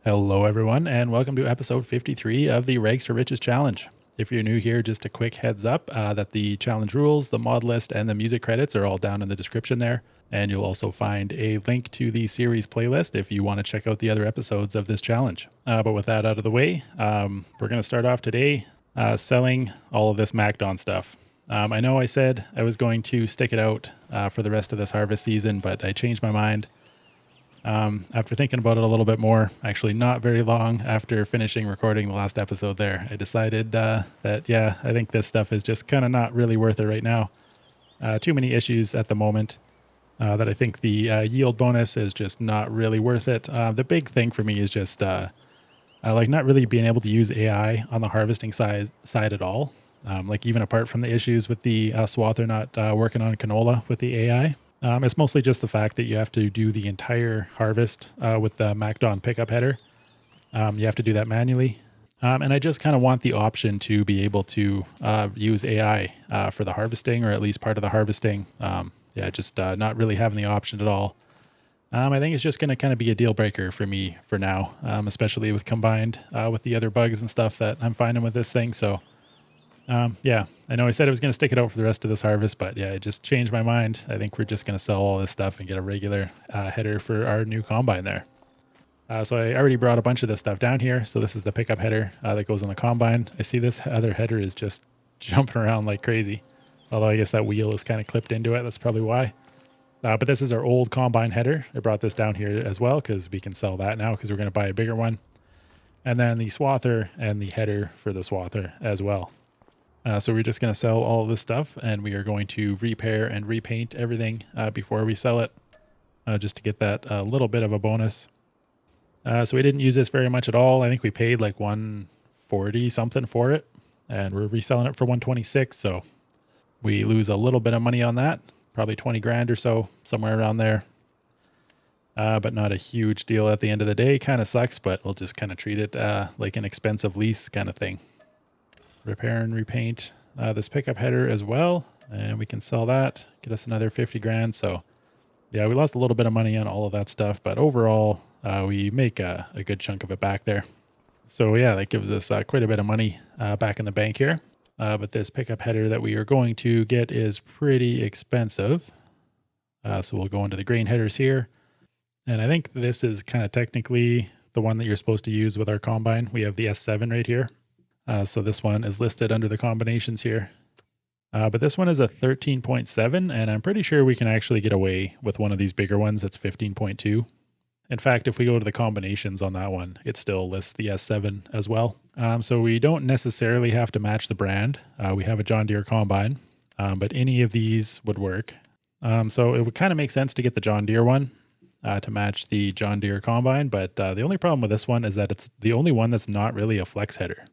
Hello, everyone, and welcome to episode 53 of the Rags to Riches Challenge. If you're new here, just a quick heads up that the challenge rules, the mod list, and the music credits are all down in the description there. And you'll also find a link to the series playlist if you want to check out the other episodes of this challenge. But with that out of the way, we're going to start off today selling all of this MacDon stuff. I know I said I was going to stick it out for the rest of this harvest season, but I changed my mind. After thinking about it a little bit more, actually not very long after finishing recording the last episode there, I decided that, yeah, I think this stuff is just kind of not really worth it right now. Too many issues at the moment that I think the yield bonus is just not really worth it. The big thing for me is just like not really being able to use AI on the harvesting side at all. Like even apart from the issues with the Swath or not working on canola with the AI. It's mostly just the fact that you have to do the entire harvest with the MacDon pickup header. You have to do that manually. And I just kind of want the option to be able to use AI for the harvesting, or at least part of the harvesting. Just not really having the option at all. I think it's just going to kind of be a deal breaker for me for now, especially with combined with the other bugs and stuff that I'm finding with this thing. So yeah, I know I said I was going to stick it out for the rest of this harvest, but yeah, I just changed my mind. I think we're just going to sell all this stuff and get a regular header for our new combine there. So I already brought a bunch of this stuff down here. So this is the pickup header that goes on the combine. I see this other header is just jumping around like crazy. Although I guess that wheel is kind of clipped into it. That's probably why. But this is our old combine header. I brought this down here as well because we can sell that now because we're going to buy a bigger one. And then the swather and the header for the swather as well. So we're just going to sell all of this stuff, and we are going to repair and repaint everything before we sell it, just to get that little bit of a bonus. So we didn't use this very much at all. I think we paid like 140 something for it, and we're reselling it for 126. So we lose a little bit of money on that, probably 20 grand or so, somewhere around there. But not a huge deal at the end of the day. Kind of sucks, but we'll just kind of treat it like an expensive lease kind of thing. Repair and repaint this pickup header as well, and we can sell that, get us another 50 grand. So yeah, we lost a little bit of money on all of that stuff, but overall we make a good chunk of it back there. So yeah, that gives us quite a bit of money back in the bank here. But this pickup header that we are going to get is pretty expensive. So we'll go into the grain headers here, and I think this is kind of technically the one that you're supposed to use with our combine. We have the S7 right here. So this one is listed under the combinations here. But this one is a 13.7, and I'm pretty sure we can actually get away with one of these bigger ones that's 15.2. In fact, if we go to the combinations on that one, it still lists the S7 as well. So we don't necessarily have to match the brand. We have a John Deere combine, but any of these would work. So it would kind of make sense to get the John Deere one to match the John Deere combine. But the only problem with this one is that it's the only one that's not really a flex header.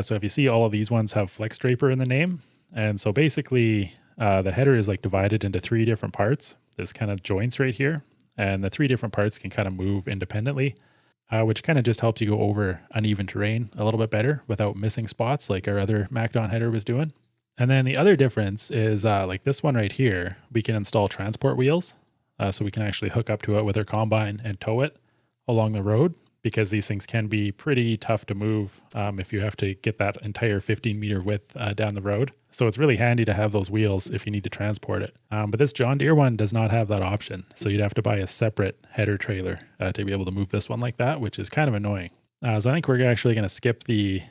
So if you see, all of these ones have flex draper in the name. And so basically the header is like divided into 3 different parts. There's kind of joints right here. And the 3 different parts can kind of move independently, which kind of just helps you go over uneven terrain a little bit better without missing spots like our other MacDon header was doing. And then the other difference is like this one right here, we can install transport wheels. So we can actually hook up to it with our combine and tow it along the road, because these things can be pretty tough to move if you have to get that entire 15-meter width down the road. So it's really handy to have those wheels if you need to transport it. But this John Deere one does not have that option. So you'd have to buy a separate header trailer to be able to move this one like that, which is kind of annoying. So I think we're actually going to skip the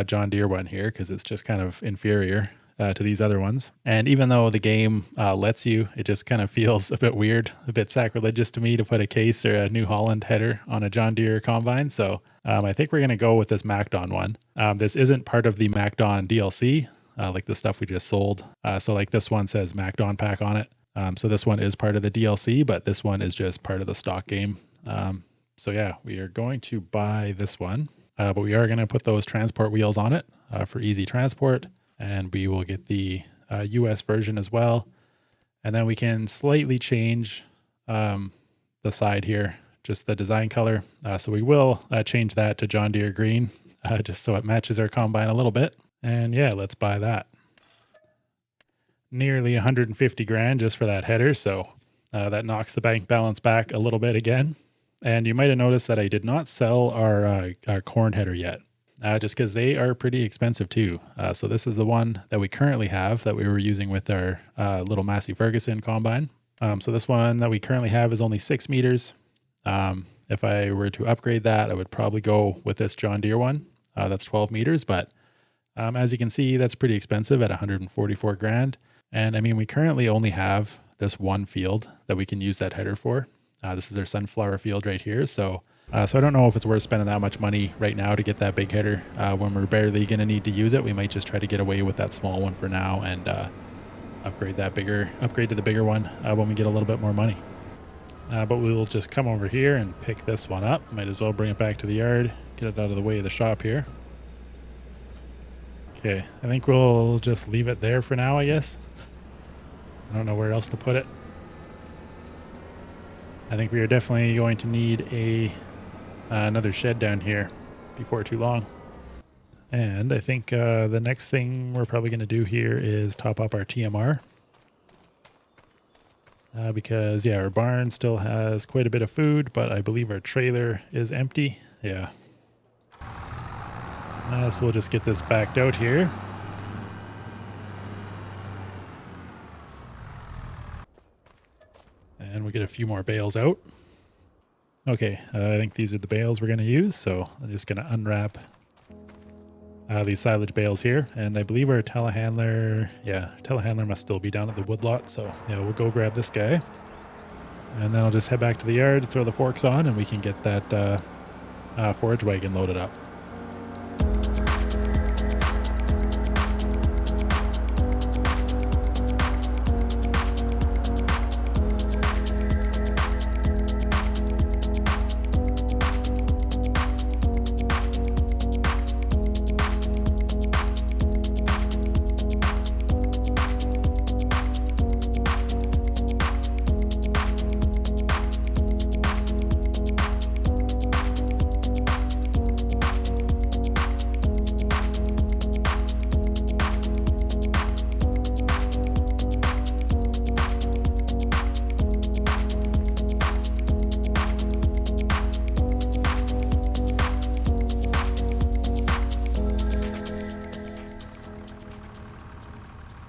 John Deere one here because it's just kind of inferior to these other ones. And even though the game lets you, it just kind of feels a bit weird, a bit sacrilegious to me to put a Case or a New Holland header on a John Deere combine. So I think we're going to go with this MacDon one. This isn't part of the MacDon DLC, like the stuff we just sold. So like this one says MacDon Pack on it. So this one is part of the DLC, but this one is just part of the stock game. So yeah, we are going to buy this one, but we are going to put those transport wheels on it for easy transport. And we will get the US version as well. And then we can slightly change the side here, just the design color. So we will change that to John Deere green, just so it matches our combine a little bit. And yeah, let's buy that. Nearly 150 grand just for that header. So that knocks the bank balance back a little bit again. And you might have noticed that I did not sell our corn header yet, just because they are pretty expensive too. So this is the one that we currently have that we were using with our little Massey Ferguson combine. So this one that we currently have is only 6 meters. If I were to upgrade that, I would probably go with this John Deere one. That's 12 meters, but as you can see, that's pretty expensive at 144 grand. And I mean, we currently only have this one field that we can use that header for. This is our sunflower field right here. So I don't know if it's worth spending that much money right now to get that big header. When we're barely going to need to use it, we might just try to get away with that small one for now and upgrade to the bigger one when we get a little bit more money. But we'll just come over here and pick this one up. Might as well bring it back to the yard, get it out of the way of the shop here. Okay, I think we'll just leave it there for now, I guess. I don't know where else to put it. I think we are definitely going to need another shed down here before too long. And I think the next thing we're probably going to do here is top up our TMR. Because, yeah, our barn still has quite a bit of food, but I believe our trailer is empty. Yeah. So we'll just get this backed out here. And we'll get a few more bales out. Okay, I think these are the bales we're going to use, so I'm just going to unwrap these silage bales here. And I believe our telehandler, telehandler must still be down at the woodlot, so yeah, we'll go grab this guy. And then I'll just head back to the yard, throw the forks on, and we can get that forage wagon loaded up.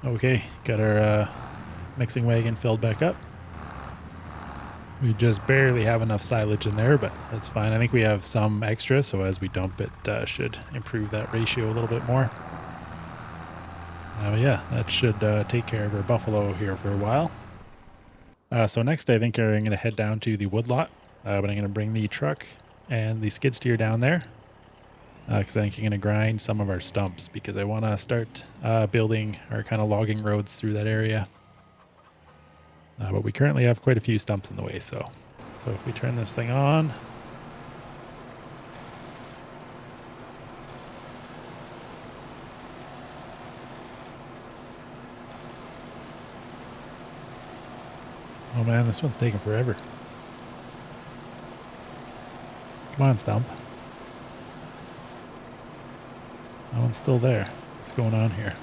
Okay, got our mixing wagon filled back up. We just barely have enough silage in there, but that's fine. I think we have some extra, so as we dump it, should improve that ratio a little bit more. But yeah, that should take care of our buffalo here for a while. So next, I think I'm going to head down to the woodlot, but I'm going to bring the truck and the skid steer down there. Because I think I'm going to grind some of our stumps because I want to start building our kind of logging roads through that area. But we currently have quite a few stumps in the way, so if we turn this thing on. Oh man, this one's taking forever. Come on, stump. That one's still there. What's going on here?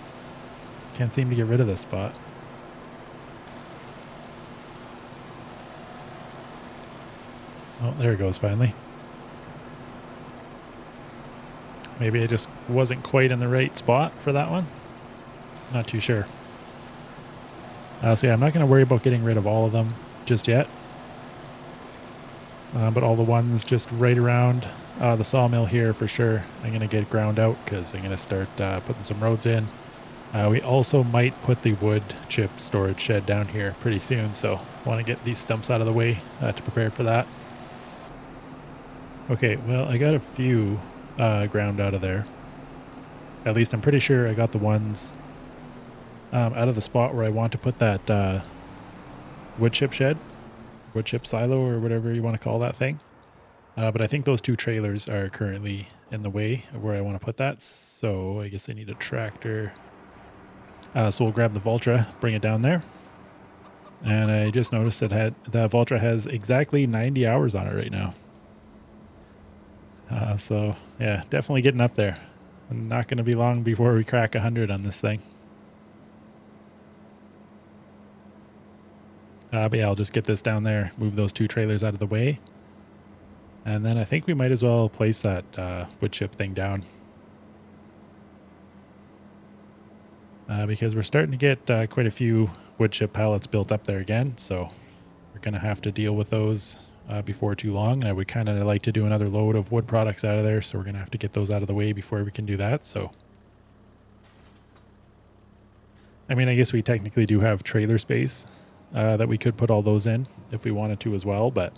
Can't seem to get rid of this spot. Oh, there it goes finally. Maybe I just wasn't quite in the right spot for that one. Not too sure. So yeah, I'm not going to worry about getting rid of all of them just yet. But all the ones just right around the sawmill here for sure, I'm going to get ground out because I'm going to start putting some roads in. We also might put the wood chip storage shed down here pretty soon, so I want to get these stumps out of the way to prepare for that. Okay, well, I got a few ground out of there. At least I'm pretty sure I got the ones out of the spot where I want to put that wood chip shed, wood chip silo, or whatever you want to call that thing. But I think those two trailers are currently in the way of where I want to put that, so I guess I need a tractor. So we'll grab the Valtra, bring it down there. And I just noticed that the Valtra has exactly 90 hours on it right now. So yeah, definitely getting up there. Not going to be long before we crack 100 on this thing. But yeah, I'll just get this down there, move those two trailers out of the way. And then I think we might as well place that wood chip thing down. Because we're starting to get quite a few wood chip pallets built up there again. So we're going to have to deal with those before too long. I would kind of like to do another load of wood products out of there. So we're going to have to get those out of the way before we can do that. So, I mean, I guess we technically do have trailer space that we could put all those in if we wanted to as well. But,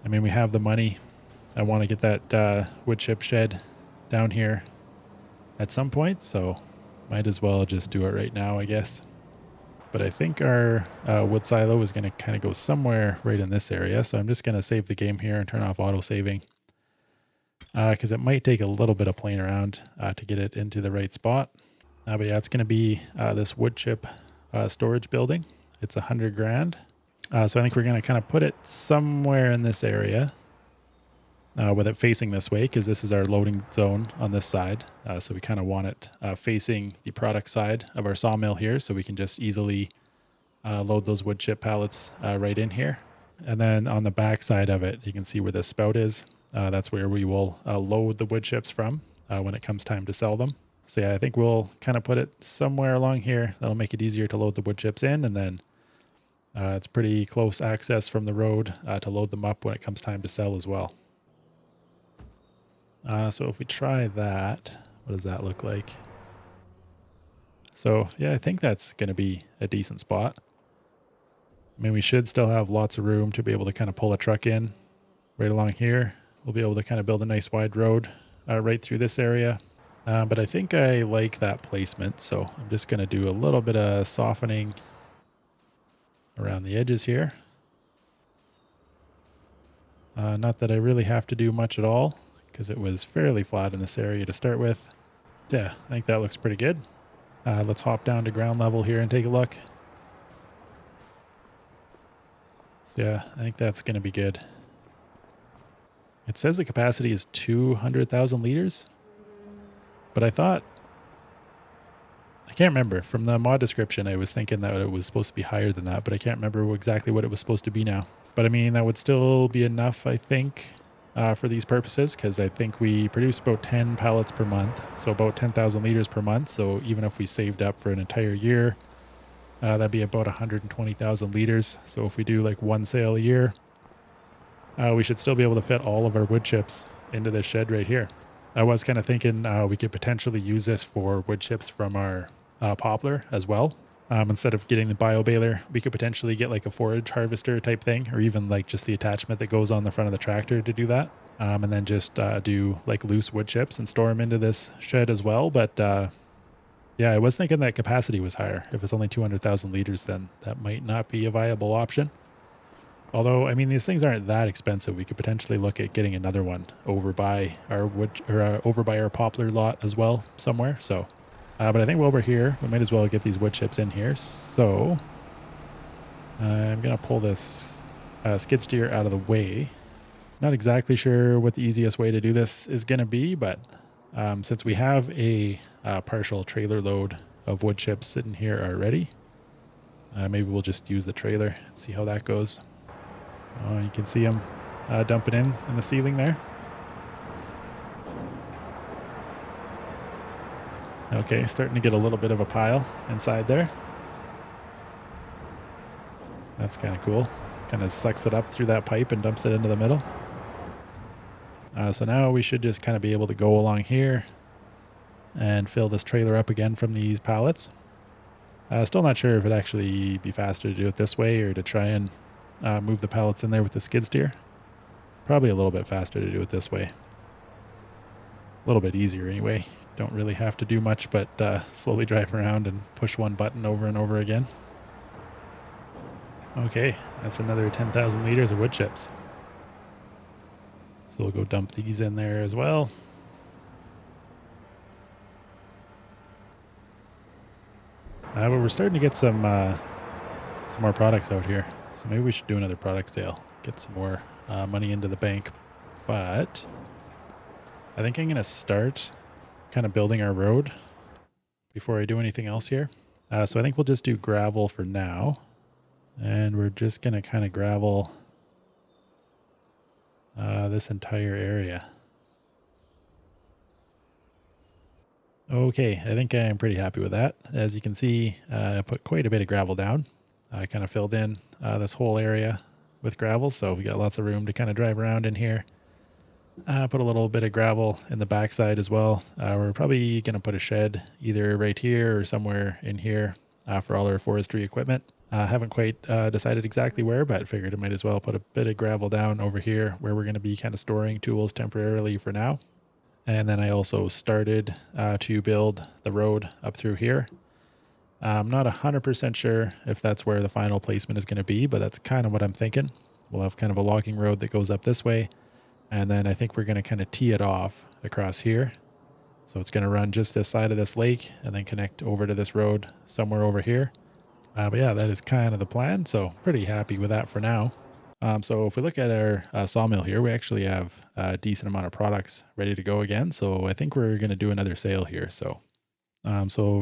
I mean, we have the money. I want to get that wood chip shed down here at some point. So might as well just do it right now, I guess. But I think our wood silo is going to kind of go somewhere right in this area. So I'm just going to save the game here and turn off auto saving. Because it might take a little bit of playing around to get it into the right spot. But yeah, it's going to be this wood chip storage building. It's 100 grand. So I think we're going to kind of put it somewhere in this area with it facing this way, because this is our loading zone on this side. So we kind of want it facing the product side of our sawmill here, so we can just easily load those wood chip pallets right in here. And then on the back side of it, you can see where the spout is. That's where we will load the wood chips from when it comes time to sell them. So yeah, I think we'll kind of put it somewhere along here. That'll make it easier to load the wood chips in, and then it's pretty close access from the road to load them up when it comes time to sell as well. So if we try that, what does that look like? So yeah, I think that's going to be a decent spot. I mean, we should still have lots of room to be able to kind of pull a truck in right along here. We'll be able to kind of build a nice wide road right through this area. But I think I like that placement, so I'm just going to do a little bit of softening around the edges here. Not that I really have to do much at all, because it was fairly flat in this area to start with. Yeah, I think that looks pretty good. Let's hop down to ground level here and take a look. So yeah, I think that's going to be good. It says the capacity is 200,000 liters, but I can't remember. From the mod description, I was thinking that it was supposed to be higher than that, but I can't remember exactly what it was supposed to be now. But I mean, that would still be enough, I think, for these purposes, because I think we produce about 10 pallets per month, so about 10,000 liters per month. So even if we saved up for an entire year, that'd be about 120,000 liters. So if we do like one sale a year, we should still be able to fit all of our wood chips into this shed right here. I was kind of thinking we could potentially use this for wood chips from our poplar as well. Instead of getting the bio baler, we could potentially get like a forage harvester type thing, or even like just the attachment that goes on the front of the tractor to do that. And then just do like loose wood chips and store them into this shed as well. But yeah, I was thinking that capacity was higher. If it's only 200,000 liters, then that might not be a viable option. Although, I mean, these things aren't that expensive. We could potentially look at getting another one over by our over by our poplar lot as well somewhere. So, but I think while we're here, we might as well get these wood chips in here. So I'm gonna pull this skid steer out of the way. Not exactly sure what the easiest way to do this is gonna be, but since we have a partial trailer load of wood chips sitting here already, maybe we'll just use the trailer and see how that goes. Oh, you can see them dumping in the ceiling there. Okay, starting to get a little bit of a pile inside there. That's kind of cool. Kind of sucks it up through that pipe and dumps it into the middle. So now we should just kind of be able to go along here and fill this trailer up again from these pallets. Still not sure if it'd actually be faster to do it this way or to try and move the pallets in there with the skid steer. Probably a little bit faster to do it this way. A little bit easier anyway. Don't really have to do much but slowly drive around and push one button over and over again. Okay, that's another 10,000 liters of wood chips. So we'll go dump these in there as well. But we're starting to get some more products out here. So maybe we should do another product sale. Get some more money into the bank. But I think I'm going to start kind of building our road before I do anything else here. So I think we'll just do gravel for now. And we're just going to kind of gravel this entire area. Okay, I think I'm pretty happy with that. As you can see, I put quite a bit of gravel down. I kind of filled in this whole area with gravel, so we got lots of room to kind of drive around in here. Put a little bit of gravel in the backside as well. We're probably going to put a shed either right here or somewhere in here for all our forestry equipment. Haven't quite decided exactly where, but figured I might as well put a bit of gravel down over here where we're going to be kind of storing tools temporarily for now. And then I also started to build the road up through here. I'm not 100% sure if that's where the final placement is going to be, but that's kind of what I'm thinking. We'll have kind of a logging road that goes up this way. And then I think we're going to kind of tee it off across here. So it's going to run just this side of this lake and then connect over to this road somewhere over here. But yeah, that is kind of the plan. So pretty happy with that for now. So if we look at our sawmill here, we actually have a decent amount of products ready to go again. So I think we're going to do another sale here. So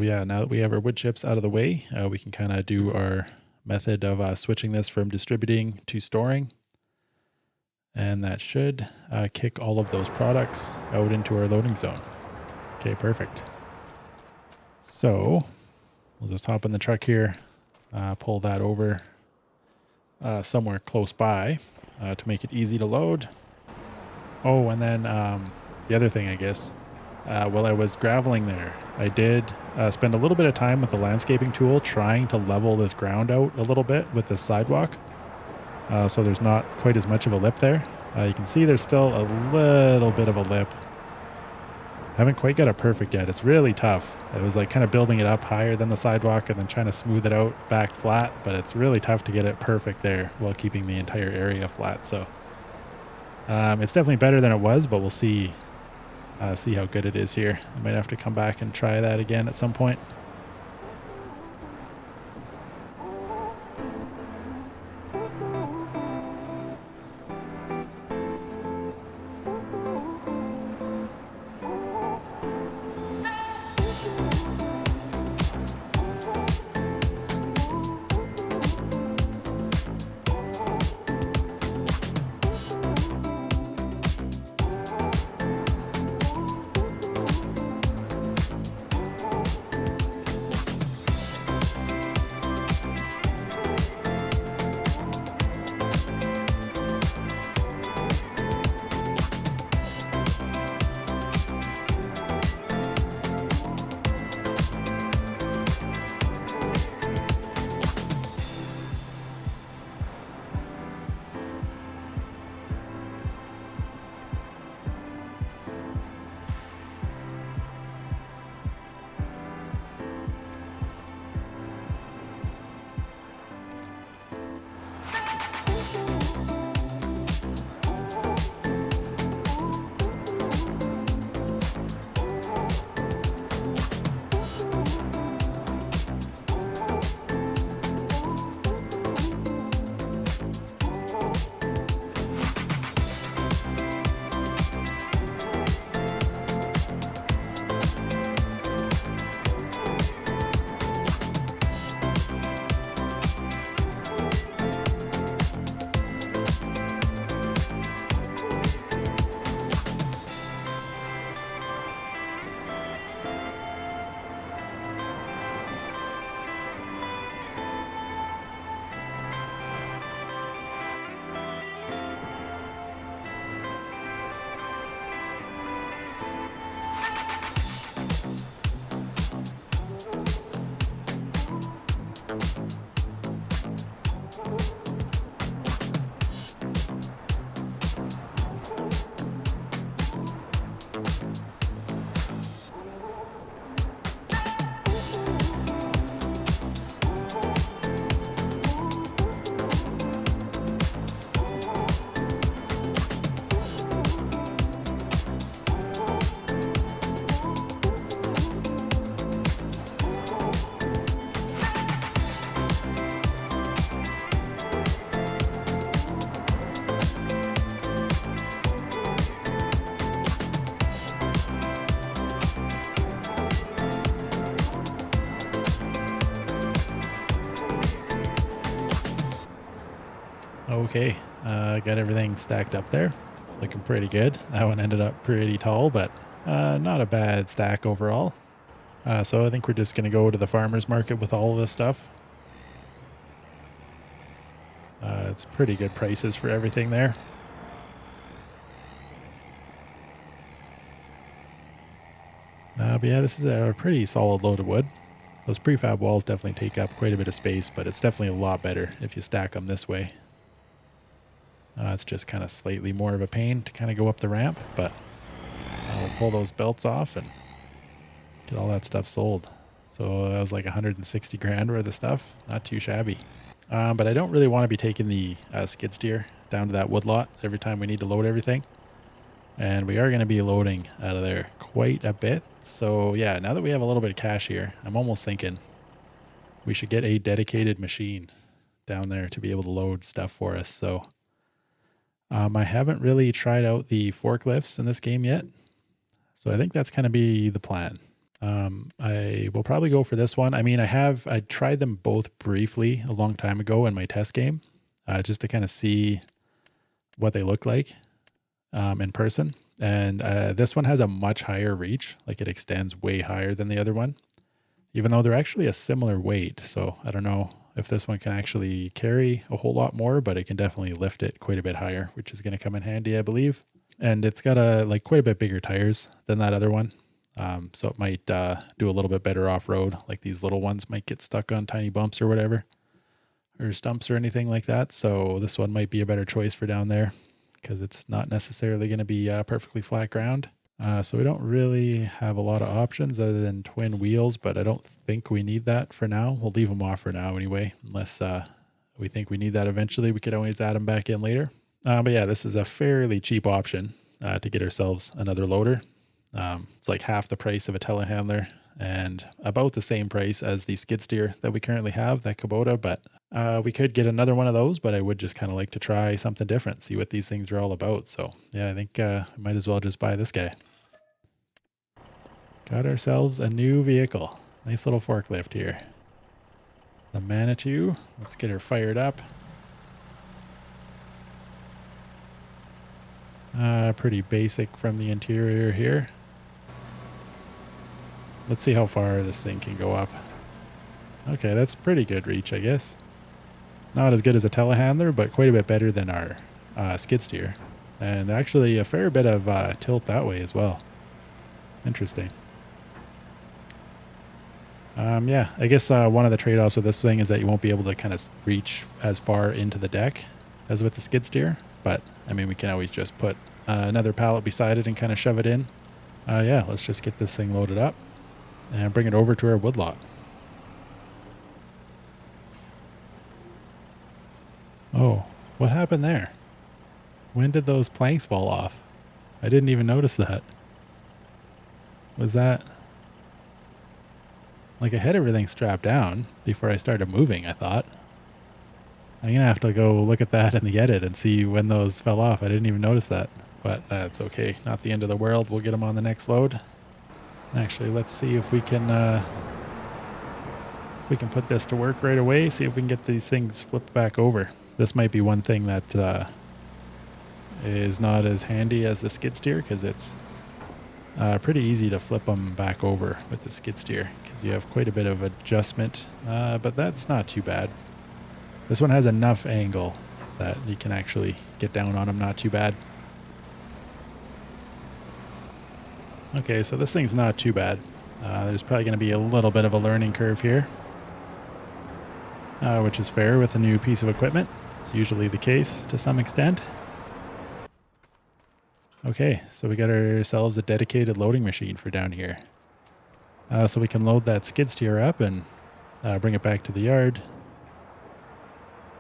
yeah, now that we have our wood chips out of the way, we can kind of do our method of switching this from distributing to storing. And that should kick all of those products out into our loading zone. Okay, perfect. So we'll just hop in the truck here, pull that over somewhere close by to make it easy to load. Oh, and then the other thing, I guess, while I was graveling there, I did spend a little bit of time with the landscaping tool trying to level this ground out a little bit with this sidewalk. So there's not quite as much of a lip there. You can see there's still a little bit of a lip. Haven't quite got it perfect yet. It's really tough. I was like kind of building it up higher than the sidewalk and then trying to smooth it out back flat, but it's really tough to get it perfect there while keeping the entire area flat. So it's definitely better than it was, but we'll see how good it is here. I might have to come back and try that again at some point. Okay, got everything stacked up there. Looking pretty good. That one ended up pretty tall, but not a bad stack overall. So I think we're just going to go to the farmer's market with all of this stuff. It's pretty good prices for everything there. But yeah, this is a pretty solid load of wood. Those prefab walls definitely take up quite a bit of space, but it's definitely a lot better if you stack them this way. It's just kind of slightly more of a pain to kind of go up the ramp, but we'll pull those belts off and get all that stuff sold. So that was like 160 grand worth of stuff. Not too shabby. But I don't really want to be taking the skid steer down to that wood lot every time we need to load everything. And we are going to be loading out of there quite a bit. So yeah, now that we have a little bit of cash here, I'm almost thinking we should get a dedicated machine down there to be able to load stuff for us. So I haven't really tried out the forklifts in this game yet. So I think that's going to be the plan. I will probably go for this one. I mean, I tried them both briefly a long time ago in my test game, just to kind of see what they look like in person. And this one has a much higher reach, like it extends way higher than the other one, even though they're actually a similar weight. So I don't know if this one can actually carry a whole lot more, but it can definitely lift it quite a bit higher, which is going to come in handy, I believe. And it's got quite a bit bigger tires than that other one. So it might do a little bit better off-road. Like these little ones might get stuck on tiny bumps or whatever, or stumps or anything like that. So this one might be a better choice for down there because it's not necessarily going to be perfectly flat ground. So we don't really have a lot of options other than twin wheels, but I don't think we need that for now. We'll leave them off for now anyway, unless we think we need that eventually. We could always add them back in later. But yeah, this is a fairly cheap option to get ourselves another loader. It's like half the price of a telehandler and about the same price as the skid steer that we currently have, that Kubota, but we could get another one of those, but I would just kind of like to try something different, see what these things are all about. So yeah, I think I might as well just buy this guy. Got ourselves a new vehicle. Nice little forklift here. The Manitou. Let's get her fired up. Pretty basic from the interior here. Let's see how far this thing can go up. Okay, that's pretty good reach, I guess. Not as good as a telehandler, but quite a bit better than our skid steer. And actually a fair bit of tilt that way as well. Interesting. Yeah, I guess one of the trade-offs with this thing is that you won't be able to kind of reach as far into the deck as with the skid steer. But, I mean, we can always just put another pallet beside it and kind of shove it in. Yeah, let's just get this thing loaded up and bring it over to our woodlot. Oh, what happened there? When did those planks fall off? I didn't even notice that. Was that... Like I had everything strapped down before I started moving, I thought. I'm going to have to go look at that in the edit and see when those fell off. I didn't even notice that, but that's okay. Not the end of the world. We'll get them on the next load. Actually, let's see if we can put this to work right away. See if we can get these things flipped back over. This might be one thing that is not as handy as the skid steer because it's pretty easy to flip them back over with the skid steer because you have quite a bit of adjustment, but that's not too bad. This one has enough angle that you can actually get down on them not too bad. Okay, so this thing's not too bad. There's probably going to be a little bit of a learning curve here, which is fair with a new piece of equipment. It's usually the case to some extent. Okay, so we got ourselves a dedicated loading machine for down here. So we can load that skid steer up and bring it back to the yard.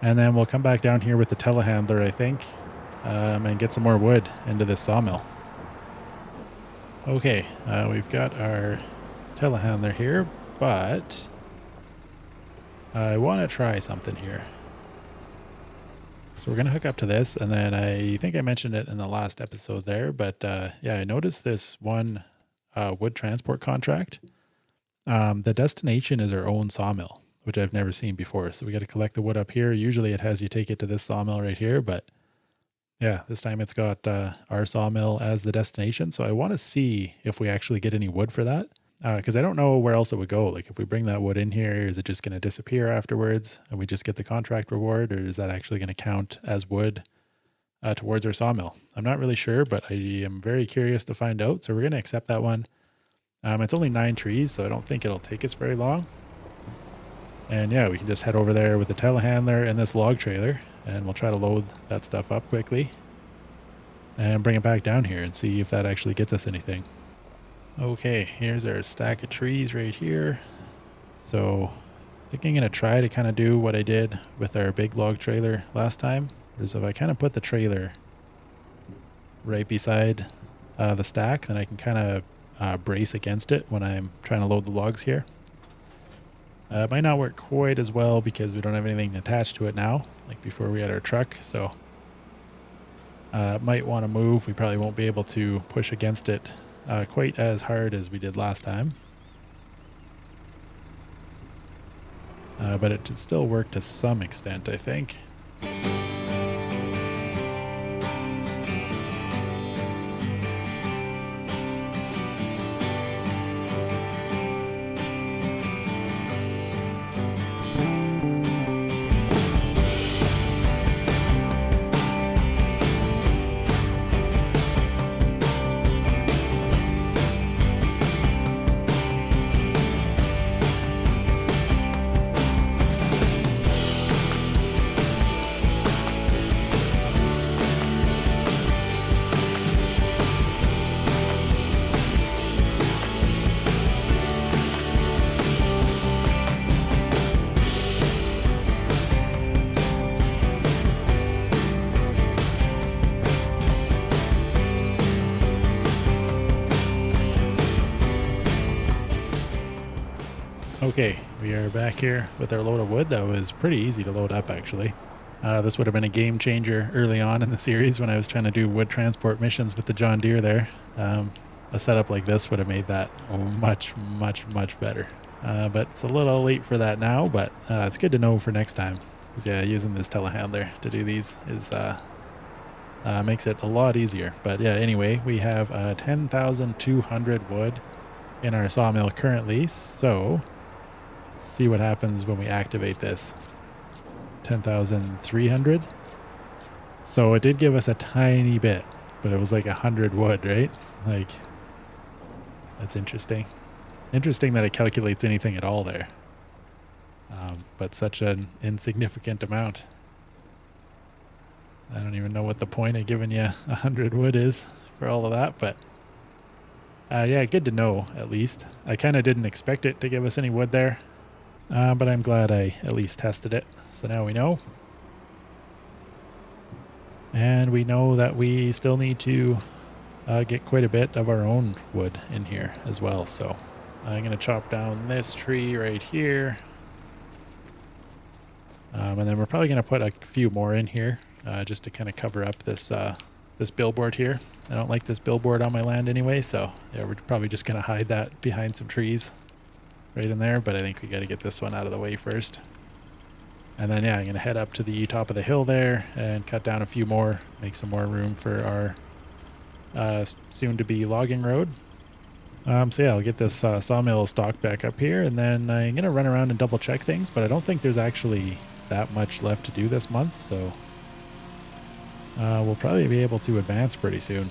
And then we'll come back down here with the telehandler, I think, and get some more wood into this sawmill. Okay, we've got our telehandler here, but I want to try something here. So we're going to hook up to this, and then I think I mentioned it in the last episode there, but yeah, I noticed this one wood transport contract. The destination is our own sawmill, which I've never seen before. So we got to collect the wood up here. Usually it has you take it to this sawmill right here, but Yeah, this time it's got our sawmill as the destination. So I want to see if we actually get any wood for that. Because I don't know where else it would go. Like if we bring that wood in here, is it just going to disappear afterwards and we just get the contract reward? Or is that actually going to count as wood towards our sawmill? I'm not really sure, but I am very curious to find out. So we're going to accept that one. It's only 9 trees, so I don't think it'll take us very long. And yeah, we can just head over there with the telehandler and this log trailer, and we'll try to load that stuff up quickly and bring it back down here and see if that actually gets us anything. Okay, here's our stack of trees right here. So I think I'm going to try to kind of do what I did with our big log trailer last time. Is if I kind of put the trailer right beside the stack, then I can kind of brace against it when I'm trying to load the logs here. It might not work quite as well because we don't have anything attached to it now, like before we had our truck. So might want to move. We probably won't be able to push against it quite as hard as we did last time. But it should still work to some extent, I think. Okay, we are back here with our load of wood. That was pretty easy to load up, actually. This would have been a game changer early on in the series when I was trying to do wood transport missions with the John Deere there. A setup like this would have made that much, much, much better. But it's a little late for that now, but it's good to know for next time. Because yeah, using this telehandler to do these is makes it a lot easier. But yeah, anyway, we have 10,200 wood in our sawmill currently, so see what happens when we activate this. 10,300. So it did give us a tiny bit, but it was like 100 wood, right? Like, that's interesting. Interesting that it calculates anything at all there. But such an insignificant amount. I don't even know what the point of giving you 100 wood is for all of that, but yeah, good to know at least. I kind of didn't expect it to give us any wood there. But I'm glad I at least tested it. So now we know. And we know that we still need to get quite a bit of our own wood in here as well. So I'm going to chop down this tree right here. And then we're probably going to put a few more in here just to kind of cover up this this billboard here. I don't like this billboard on my land anyway, so yeah, we're probably just going to hide that behind some trees right in there, but I think we got to get this one out of the way first. And then yeah, I'm going to head up to the top of the hill there and cut down a few more, make some more room for our soon-to-be logging road. So yeah, I'll get this sawmill stock back up here, and then I'm going to run around and double check things, but I don't think there's actually that much left to do this month, so we'll probably be able to advance pretty soon.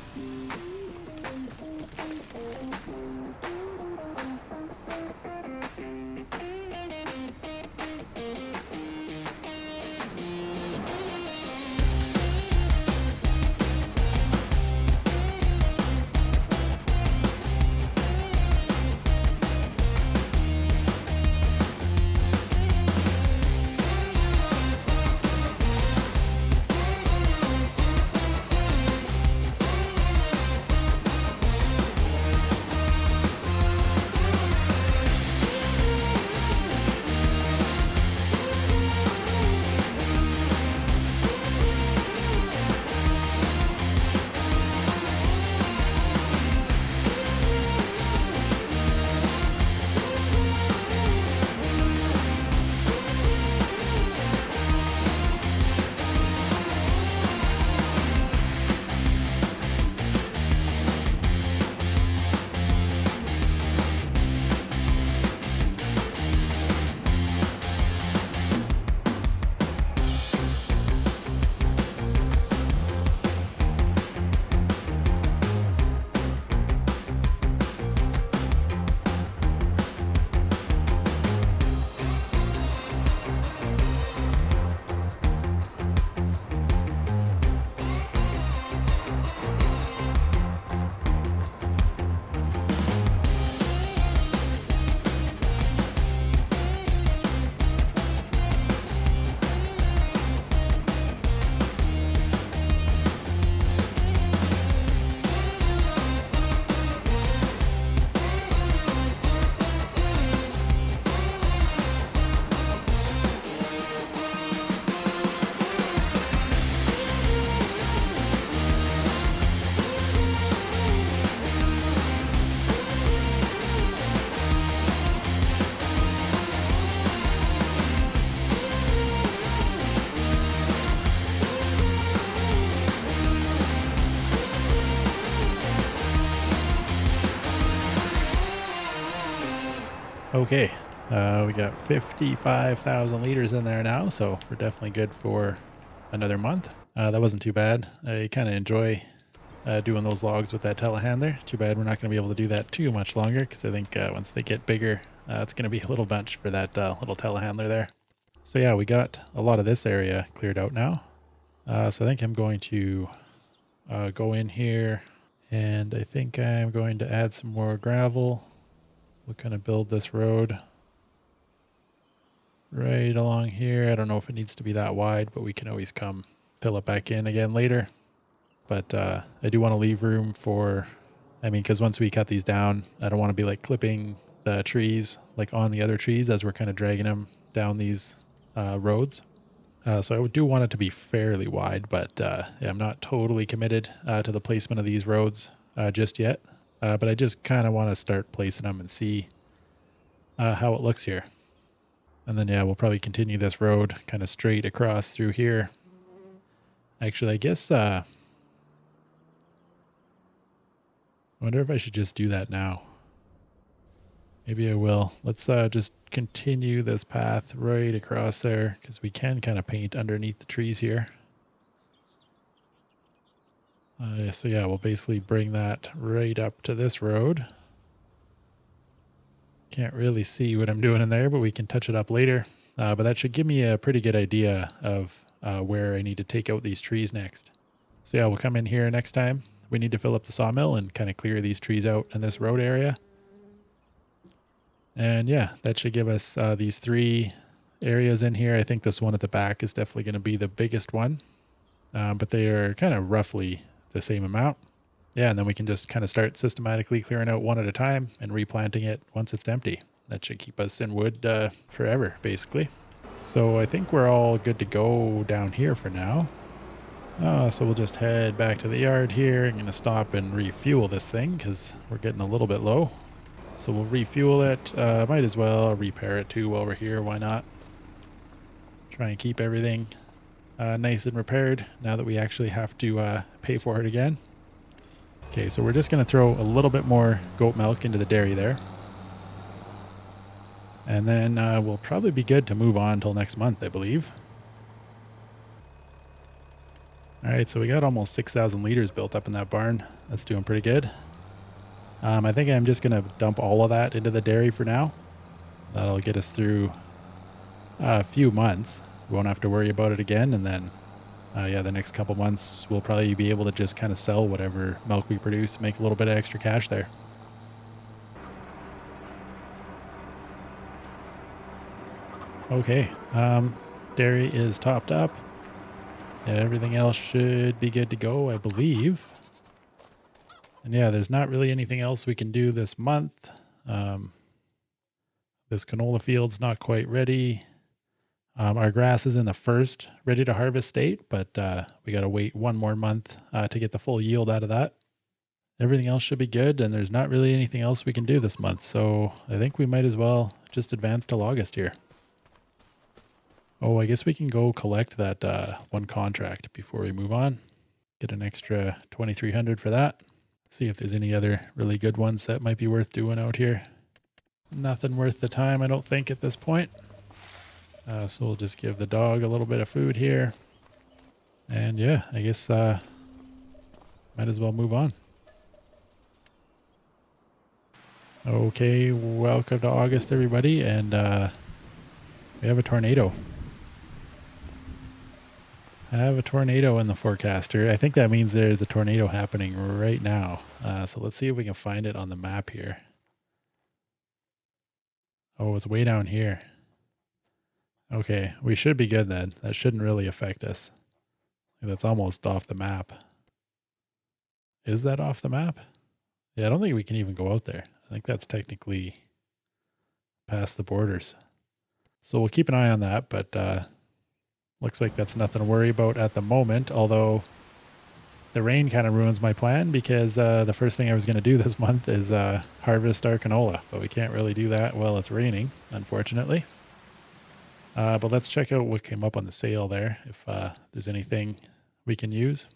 Okay, we got 55,000 liters in there now, so we're definitely good for another month. That wasn't too bad. I kind of enjoy doing those logs with that telehandler. Too bad we're not going to be able to do that too much longer, because I think once they get bigger, it's going to be a little much for that little telehandler there. So yeah, we got a lot of this area cleared out now. So I think I'm going to go in here, and I think I'm going to add some more gravel. We'll kind of build this road right along here. I don't know if it needs to be that wide, but we can always come fill it back in again later. But I do want to leave room for, I mean, because once we cut these down, I don't want to be like clipping the trees like on the other trees as we're kind of dragging them down these roads. So I do want it to be fairly wide, but yeah, I'm not totally committed to the placement of these roads just yet. But I just kind of want to start placing them and see how it looks here. And then, yeah, we'll probably continue this road kind of straight across through here. Actually, I guess, I wonder if I should just do that now. Maybe I will. Let's just continue this path right across there, because we can kind of paint underneath the trees here. So yeah, we'll basically bring that right up to this road. Can't really see what I'm doing in there, but we can touch it up later. But that should give me a pretty good idea of where I need to take out these trees next. So yeah, we'll come in here next time. We need to fill up the sawmill and kind of clear these trees out in this road area. And yeah, that should give us these 3 areas in here. I think this one at the back is definitely going to be the biggest one. But they are kind of roughly the same amount. Yeah, and then we can just kind of start systematically clearing out one at a time and replanting it once it's empty. That should keep us in wood forever, basically. So I think we're all good to go down here for now. So we'll just head back to the yard here. I'm going to stop and refuel this thing because we're getting a little bit low. So we'll refuel it. Might as well repair it too while we're here. Why not? Try and keep everything nice and repaired now that we actually have to pay for it again. Okay, so we're just going to throw a little bit more goat milk into the dairy there. And then we'll probably be good to move on until next month, I believe. All right, so we got almost 6,000 liters built up in that barn. That's doing pretty good. I think I'm just going to dump all of that into the dairy for now. That'll get us through a few months. We won't have to worry about it again. And then, yeah, the next couple months, we'll probably be able to just kind of sell whatever milk we produce, make a little bit of extra cash there. Okay, dairy is topped up. And everything else should be good to go, I believe. And yeah, there's not really anything else we can do this month. This canola field's not quite ready. Our grass is in the first ready to harvest state, but we got to wait 1 more month to get the full yield out of that. Everything else should be good, and there's not really anything else we can do this month. So I think we might as well just advance till August here. Oh, I guess we can go collect that 1 contract before we move on. Get an extra 2,300 for that. See if there's any other really good ones that might be worth doing out here. Nothing worth the time, I don't think, at this point. So we'll just give the dog a little bit of food here. And yeah, I guess might as well move on. Okay, welcome to August, everybody. And we have a tornado. I have a tornado in the forecaster. I think that means there's a tornado happening right now. So let's see if we can find it on the map here. Oh, it's way down here. Okay, we should be good then. That shouldn't really affect us. That's almost off the map. Is that off the map? Yeah, I don't think we can even go out there. I think that's technically past the borders. So we'll keep an eye on that, but looks like that's nothing to worry about at the moment, although the rain kind of ruins my plan because the first thing I was going to do this month is harvest our canola, but we can't really do that while it's raining, unfortunately. But let's check out what came up on the sale there, if there's anything we can use.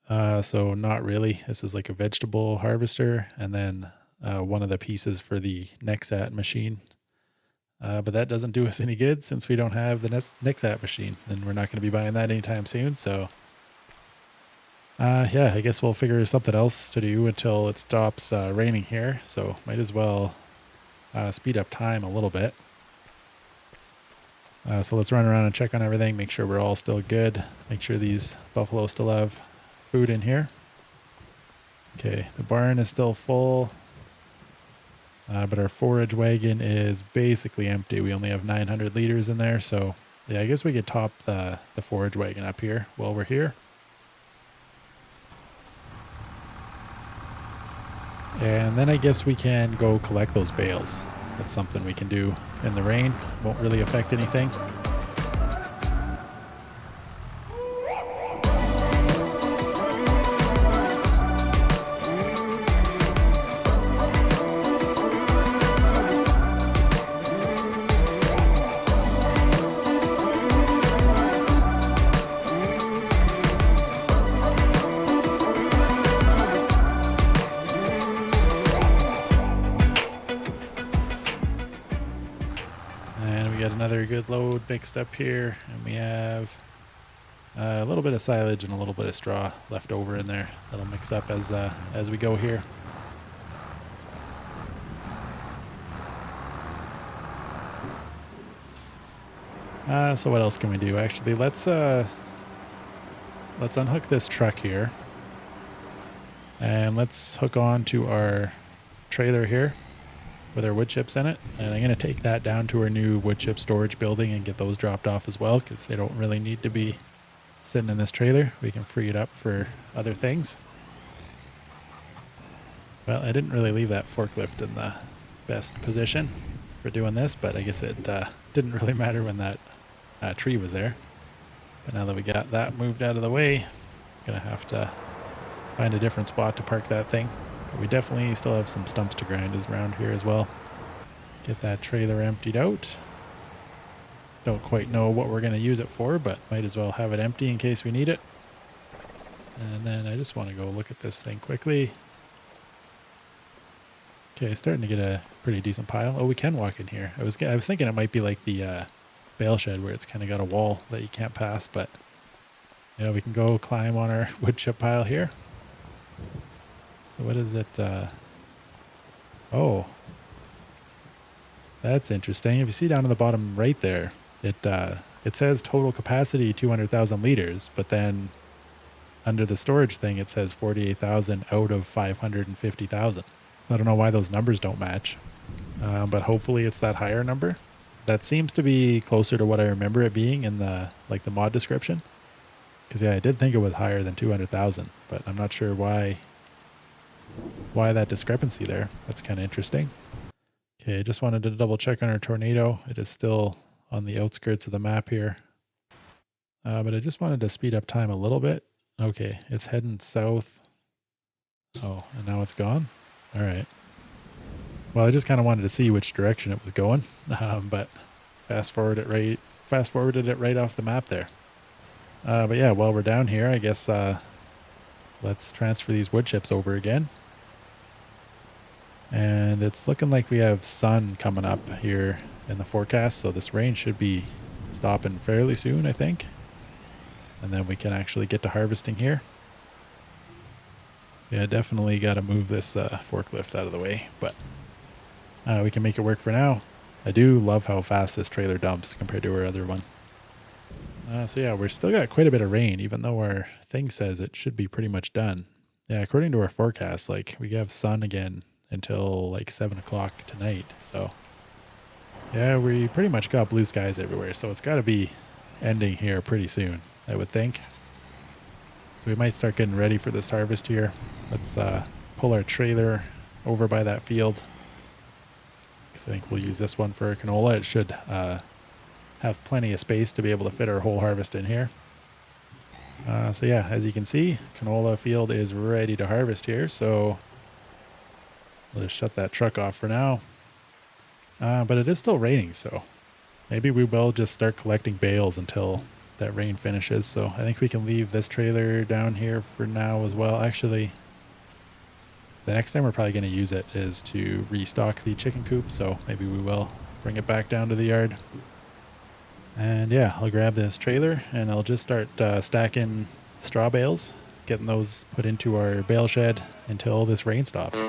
So not really. This is like a vegetable harvester, and then one of the pieces for the Nexat machine. But that doesn't do us any good since we don't have the Nixat machine, and we're not going to be buying that anytime soon. So yeah, I guess we'll figure something else to do until it stops raining here. So might as well speed up time a little bit. So let's run around and check on everything, make sure we're all still good, make sure these buffaloes still have food in here. Okay, the barn is still full, but our forage wagon is basically empty. We only have 900 liters in there, so yeah, I guess we could top the forage wagon up here while we're here. And then I guess we can go collect those bales. That's something we can do in the rain. Won't really affect anything. Another good load mixed up here, and we have a little bit of silage and a little bit of straw left over in there. That'll mix up as we go here. So what else can we do? Actually, let's unhook this truck here, and let's hook on to our trailer here with our wood chips in it, and I'm going to take that down to our new wood chip storage building and get those dropped off as well, because they don't really need to be sitting in this trailer. We can free it up for other things. Well, I didn't really leave that forklift in the best position for doing this, but I guess it didn't really matter when that tree was there. But now that we got that moved out of the way, I'm going to have to find a different spot to park that thing. We definitely still have some stumps to grind around here as well. Get that trailer emptied out. Don't quite know what we're going to use it for, but might as well have it empty in case we need it. And then I just want to go look at this thing quickly. Okay, starting to get a pretty decent pile. Oh, we can walk in here. I was thinking it might be like the bale shed where it's kind of got a wall that you can't pass, but yeah, we can go climb on our wood chip pile here. So what is it? Oh, that's interesting. If you see down in the bottom right there, it says total capacity 200,000 liters, but then under the storage thing it says 48,000 out of 550,000. So I don't know why those numbers don't match, but hopefully it's that higher number. That seems to be closer to what I remember it being in the mod description. Because yeah, I did think it was higher than 200,000, but I'm not sure why that discrepancy there. That's kind of interesting. Okay, I just wanted to double check on our tornado. It is still on the outskirts of the map here. But I just wanted to speed up time a little bit. Okay, it's heading south. Oh, and now it's gone? All right. Well, I just kind of wanted to see which direction it was going, but fast forwarded it right off the map there. But yeah, while we're down here, I guess let's transfer these wood chips over again. And it's looking like we have sun coming up here in the forecast, so this rain should be stopping fairly soon, I think. And then we can actually get to harvesting here. Yeah, definitely got to move this forklift out of the way, but we can make it work for now. I do love how fast this trailer dumps compared to our other one. So yeah, we're still got quite a bit of rain, even though our thing says it should be pretty much done. Yeah, according to our forecast, like we have sun again until like 7 o'clock tonight. So yeah, we pretty much got blue skies everywhere. So it's got to be ending here pretty soon, I would think. So we might start getting ready for this harvest here. Let's pull our trailer over by that field, because I think we'll use this one for canola. It should have plenty of space to be able to fit our whole harvest in here. So yeah, as you can see, canola field is ready to harvest here. So we'll just shut that truck off for now. But it is still raining, so maybe we will just start collecting bales until that rain finishes. So I think we can leave this trailer down here for now as well. Actually, the next time we're probably going to use it is to restock the chicken coop, so maybe we will bring it back down to the yard. And yeah, I'll grab this trailer and I'll just start stacking straw bales, getting those put into our bale shed until this rain stops.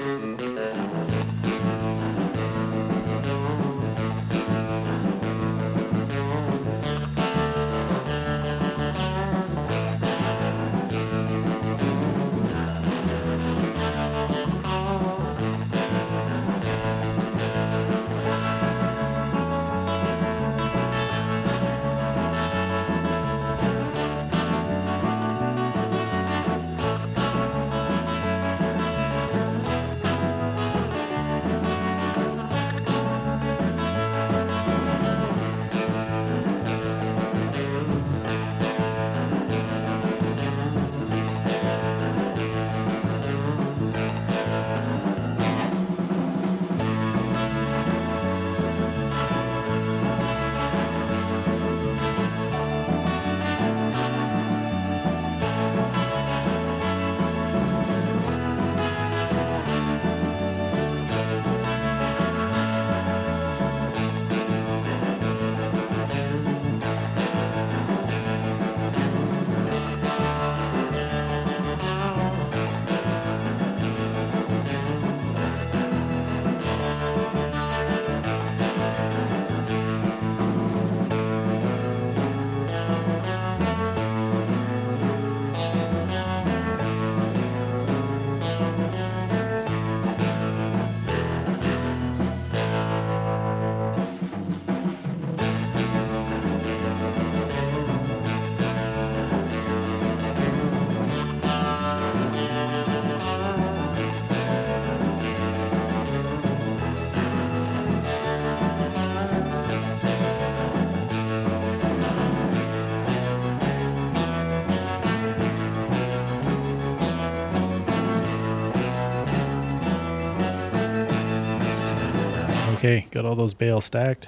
Okay, got all those bales stacked.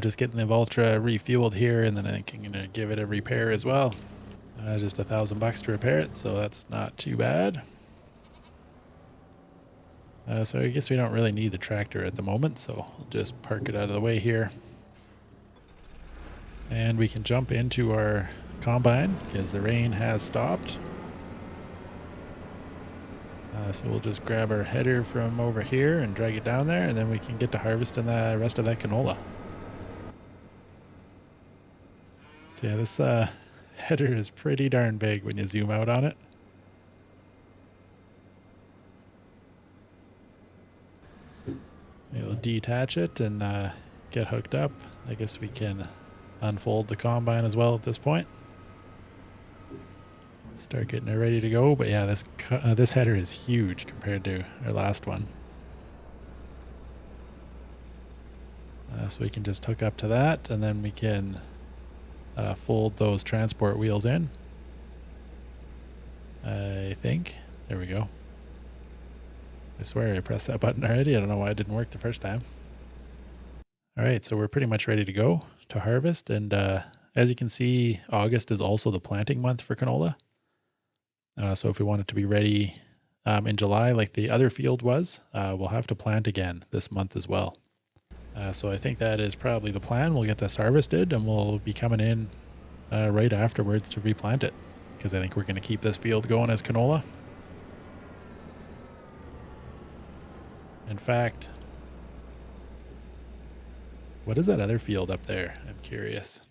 Just getting the Ultra refueled here, and then I think I'm gonna give it a repair as well. Just $1,000 to repair it, so that's not too bad. So I guess we don't really need the tractor at the moment, so I'll just park it out of the way here. And we can jump into our combine because the rain has stopped. So we'll just grab our header from over here and drag it down there, and then we can get to harvesting the rest of that canola. So yeah, this header is pretty darn big when you zoom out on it. We'll detach it and get hooked up. I guess we can unfold the combine as well at this point. Start getting it ready to go. But yeah, this header is huge compared to our last one. So we can just hook up to that, and then we can fold those transport wheels in. I think. There we go. I swear I pressed that button already. I don't know why it didn't work the first time. All right, so we're pretty much ready to go to harvest. And as you can see, August is also the planting month for canola. So if we want it to be ready in July like the other field was, we'll have to plant again this month as well. So I think that is probably the plan. We'll get this harvested and we'll be coming in right afterwards to replant it, because I think we're going to keep this field going as canola. In fact, what is that other field up there? I'm curious.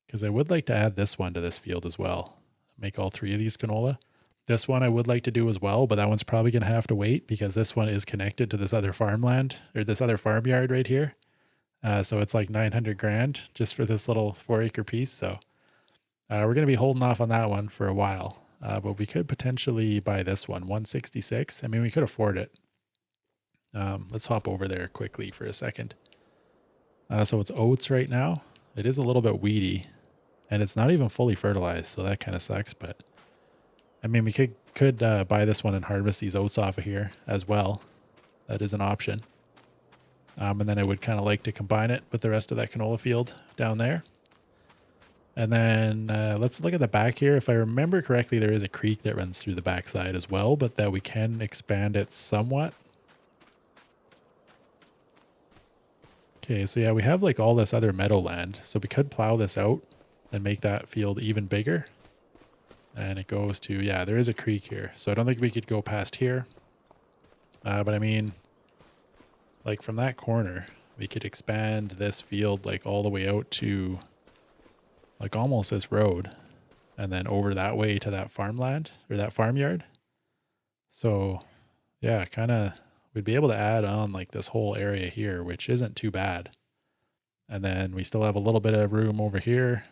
Because I would like to add this one to this field as well. Make all three of these canola. This one I would like to do as well, but that one's probably going to have to wait because this one is connected to this other farmland, or this other farmyard right here. So it's like 900 grand just for this little 4-acre piece. So we're going to be holding off on that one for a while. But we could potentially buy this one, 166. I mean, we could afford it. Let's hop over there quickly for a second. So it's oats right now. It is a little bit weedy, and it's not even fully fertilized, so that kind of sucks. But I mean, we could buy this one and harvest these oats off of here as well. That is an option. And then I would kind of like to combine it with the rest of that canola field down there. And then let's look at the back here. If I remember correctly, there is a creek that runs through the backside as well, but that we can expand it somewhat. Okay, so yeah, we have like all this other meadowland. So we could plow this out and make that field even bigger. And it goes to, yeah, there is a creek here. So I don't think we could go past here. But I mean, like from that corner, we could expand this field like all the way out to like almost this road. And then over that way to that farmland or that farmyard. So yeah, kind of we'd be able to add on like this whole area here, which isn't too bad. And then we still have a little bit of room over here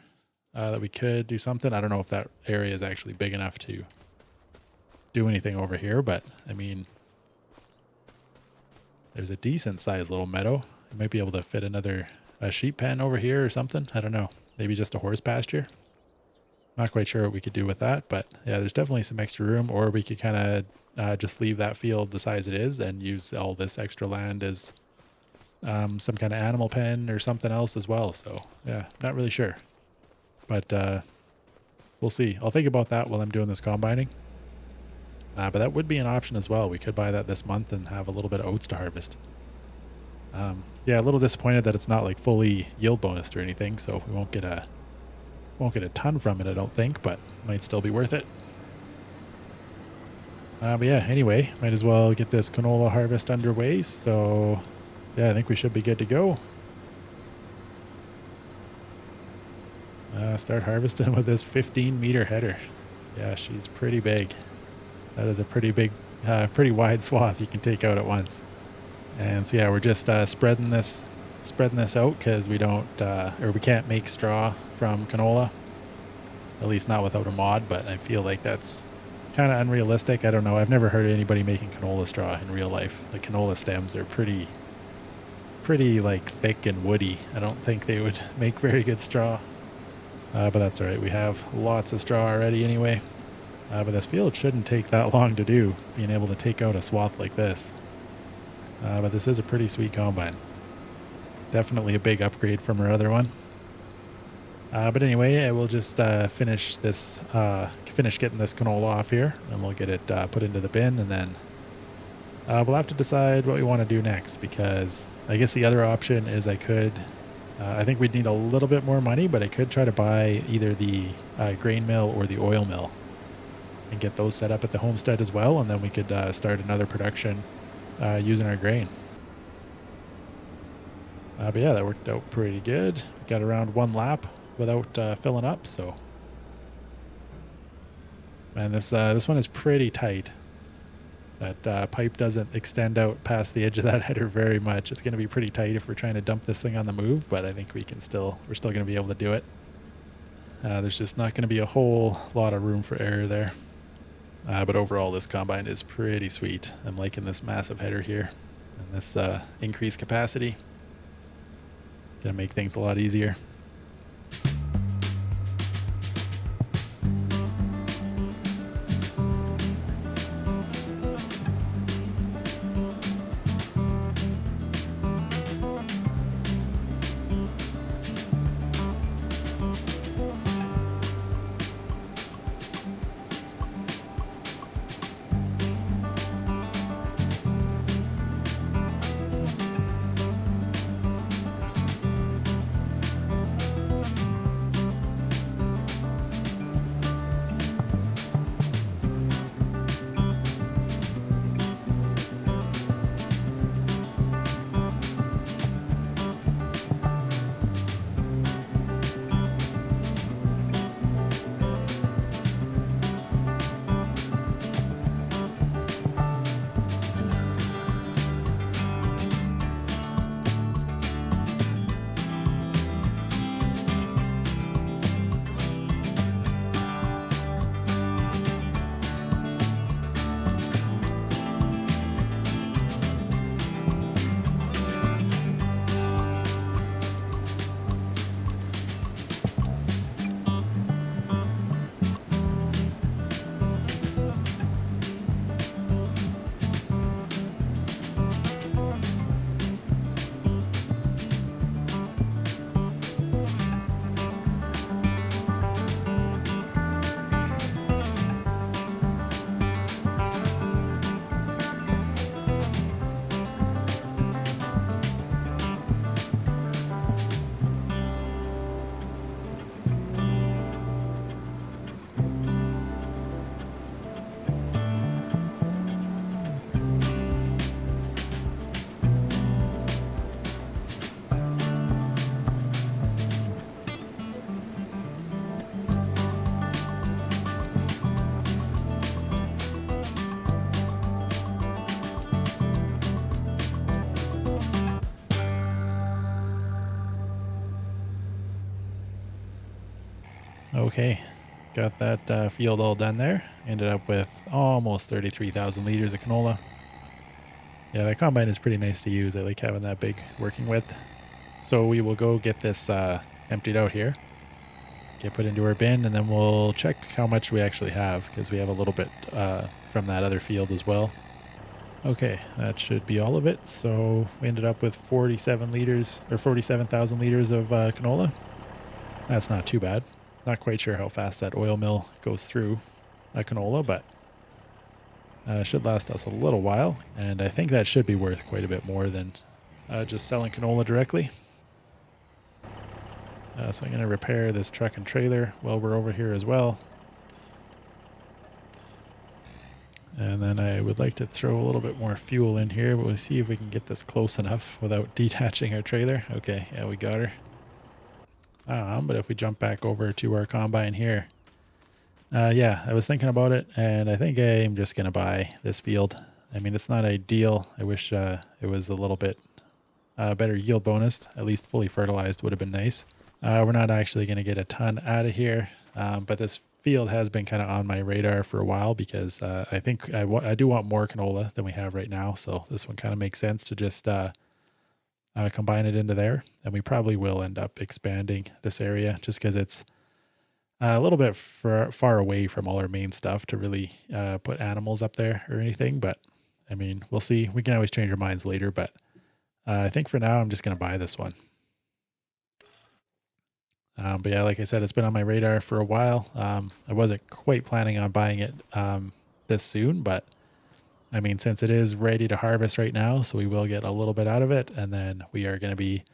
that we could do something. I don't know if that area is actually big enough to do anything over here, but I mean, there's a decent sized little meadow. You might be able to fit another sheep pen over here or something. I don't know. Maybe just a horse pasture. Not quite sure what we could do with that, but yeah, there's definitely some extra room, or we could kind of just leave that field the size it is and use all this extra land as some kind of animal pen or something else as well. So yeah, not really sure, but we'll see. I'll think about that while I'm doing this combining. But that would be an option as well. We could buy that this month and have a little bit of oats to harvest. Yeah, a little disappointed that it's not like fully yield bonused or anything, so we won't get a ton from it, I don't think, but might still be worth it. But yeah, anyway, might as well get this canola harvest underway. So yeah, I think we should be good to go. Start harvesting with this 15-meter header. Yeah, she's pretty big. That is a pretty big, pretty wide swath you can take out at once. And so yeah, we're just spreading this out because we don't, or we can't make straw from canola, at least not without a mod, but I feel like that's kind of unrealistic. I don't know. I've never heard of anybody making canola straw in real life. The canola stems are pretty like thick and woody. I don't think they would make very good straw, but that's all right. We have lots of straw already anyway. But this field shouldn't take that long to do, being able to take out a swath like this. But this is a pretty sweet combine. Definitely a big upgrade from our other one. But anyway, I will just finish getting this canola off here, and we'll get it put into the bin, and then we'll have to decide what we want to do next, because I guess the other option is I think we'd need a little bit more money, but I could try to buy either the grain mill or the oil mill and get those set up at the homestead as well, and then we could start another production using our grain. But yeah, that worked out pretty good. Got around one lap without filling up, so. Man, this one is pretty tight. That pipe doesn't extend out past the edge of that header very much. It's going to be pretty tight if we're trying to dump this thing on the move, but I think we're still going to be able to do it. There's just not going to be a whole lot of room for error there. But overall, this combine is pretty sweet. I'm liking this massive header here and this increased capacity. Gonna make things a lot easier. Okay, got that field all done there. Ended up with almost 33,000 liters of canola. Yeah, that combine is pretty nice to use. I like having that big working width. So we will go get this emptied out here, get put into our bin, and then we'll check how much we actually have because we have a little bit from that other field as well. Okay, that should be all of it. So we ended up with 47 liters or 47,000 liters of canola. That's not too bad. Not quite sure how fast that oil mill goes through a canola, but should last us a little while. And I think that should be worth quite a bit more than just selling canola directly. So I'm going to repair this truck and trailer while we're over here as well. And then I would like to throw a little bit more fuel in here, but we'll see if we can get this close enough without detaching our trailer. Okay, yeah, we got her. But if we jump back over to our combine here, yeah, I was thinking about it, and I think I'm just going to buy this field. I mean, it's not ideal. I wish it was a little bit better yield bonus. At least fully fertilized would have been nice. We're not actually going to get a ton out of here, but this field has been kind of on my radar for a while because I think I do want more canola than we have right now. So this one kind of makes sense to just combine it into there. And we probably will end up expanding this area just because it's a little bit far away from all our main stuff to really put animals up there or anything. But I mean, we'll see. We can always change our minds later, but I think for now, I'm just going to buy this one. But yeah, like I said, it's been on my radar for a while. I wasn't quite planning on buying it this soon, but I mean, since it is ready to harvest right now, so we will get a little bit out of it, and then we are going to be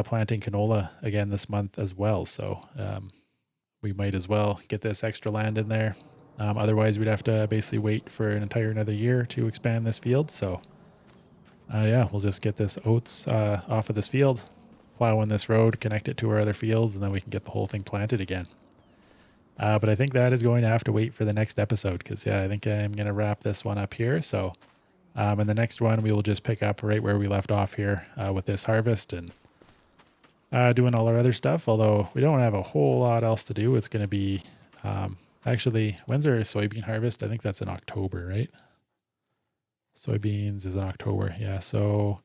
planting canola again this month as well. So we might as well get this extra land in there. Otherwise, we'd have to basically wait for another year to expand this field. So yeah, we'll just get this oats off of this field, plow in this road, connect it to our other fields, and then we can get the whole thing planted again. But I think that is going to have to wait for the next episode because, yeah, I think I'm going to wrap this one up here. So in the next one, we will just pick up right where we left off here with this harvest and doing all our other stuff. Although we don't have a whole lot else to do. It's going to be actually, when's our soybean harvest? I think that's in October, right? Soybeans is in October. Yeah. So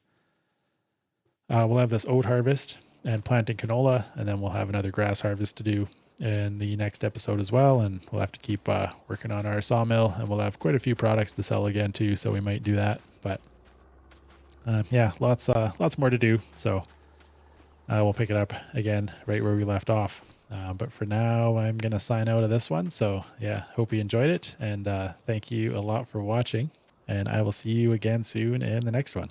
we'll have this oat harvest and planting canola, and then we'll have another grass harvest to do in the next episode as well. And we'll have to keep working on our sawmill, and we'll have quite a few products to sell again too. So we might do that, but yeah, lots more to do. So we'll pick it up again right where we left off. But for now, I'm going to sign out of this one. So yeah, hope you enjoyed it. And thank you a lot for watching. And I will see you again soon in the next one.